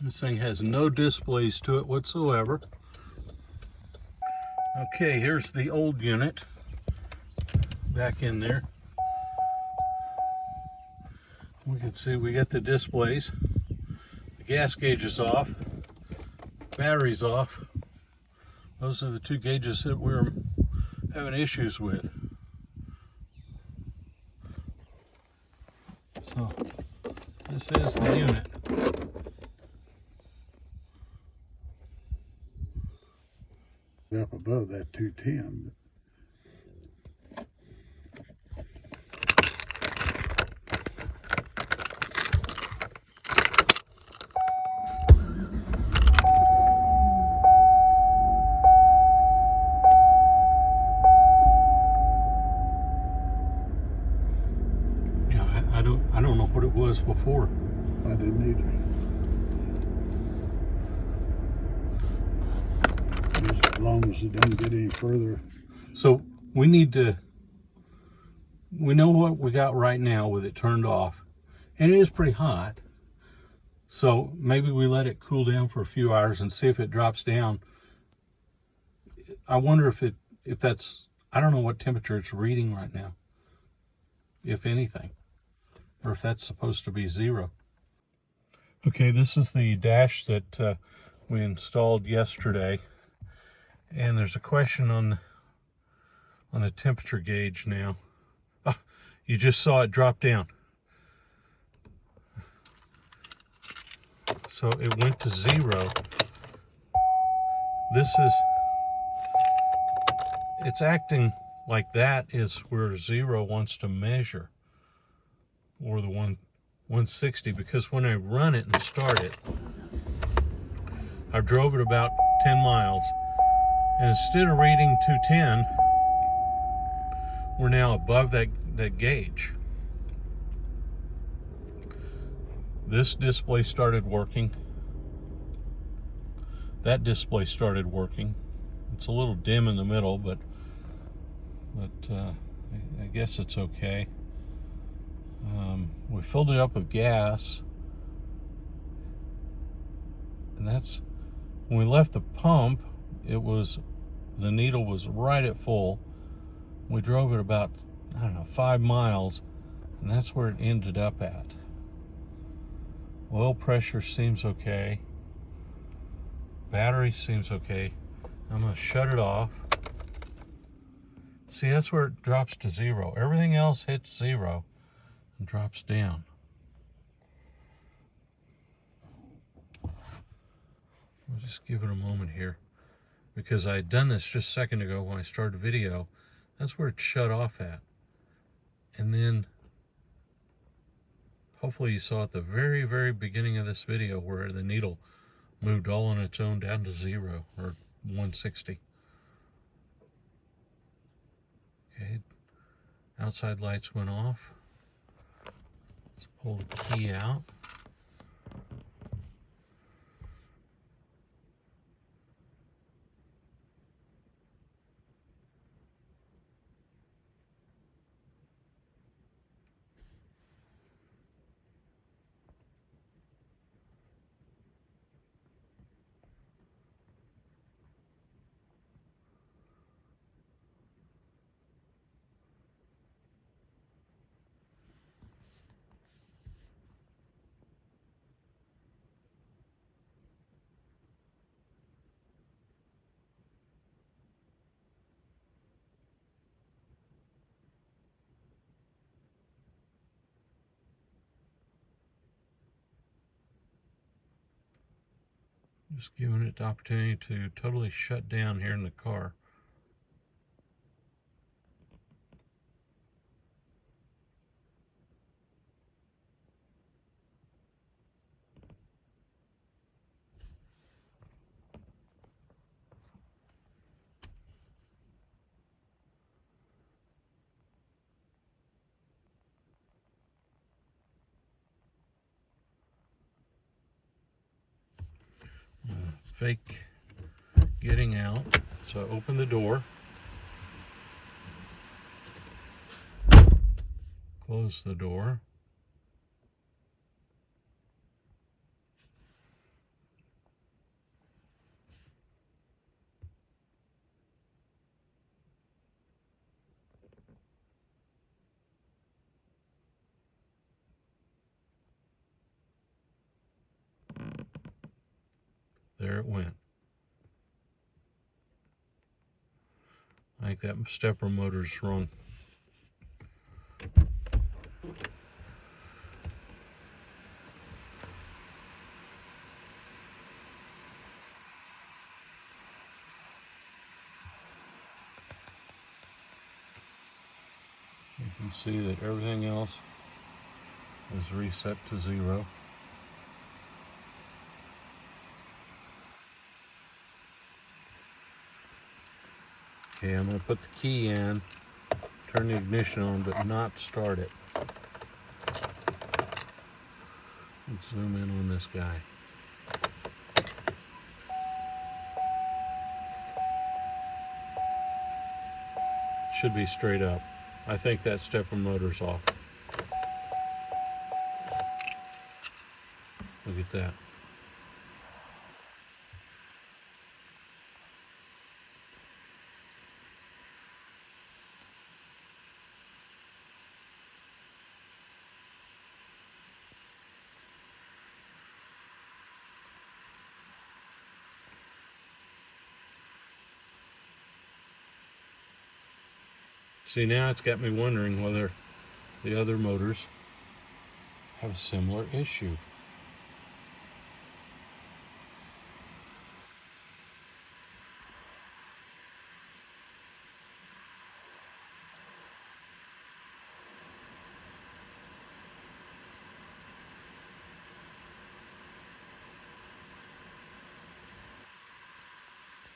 This thing has no displays to it whatsoever. Okay, here's the old unit back in there. We can see we got the displays. The gas gauge is off. Battery's off. Those are the two gauges that we're having issues with. So this is the unit. Up above that 210. Yeah, I don't know what it was before. I didn't either. Just as long as it doesn't get any further. So we know what we got right now with it turned off, and it is pretty hot. So maybe we let it cool down for a few hours and see if it drops down. I wonder if that's, I don't know what temperature it's reading right now, if anything, or if that's supposed to be 0. Okay, this is the dash that we installed yesterday, and there's a question on the temperature gauge now. Ah, you just saw it drop down. So it went to 0. It's acting like that is where 0 wants to measure, or the 160, because when I run it and start it, I drove it about 10 miles, and instead of reading 210, we're now above that gauge. This display started working. That display started working. It's a little dim in the middle, but I guess it's okay. We filled it up with gas, and that's when we left the pump. The needle was right at full. We drove it about, I don't know, 5 miles, and that's where it ended up at. Oil pressure seems okay. Battery seems okay. I'm going to shut it off. See, that's where it drops to 0. Everything else hits 0 and drops down. We'll just give it a moment here, because I had done this just a second ago when I started the video. That's where it shut off at. And then hopefully you saw at the very, very beginning of this video where the needle moved all on its own down to 0, or 160. Okay, outside lights went off. Let's pull the key out. Just giving it the opportunity to totally shut down here in the car. Fake getting out. So I open the door, close the door, There it went. I think that stepper motor's wrong. You can see that everything else is reset to 0. Okay, I'm going to put the key in, turn the ignition on, but not start it. Let's zoom in on this guy. Should be straight up. I think that stepper motor's off. Look at that. See, now it's got me wondering whether the other motors have a similar issue.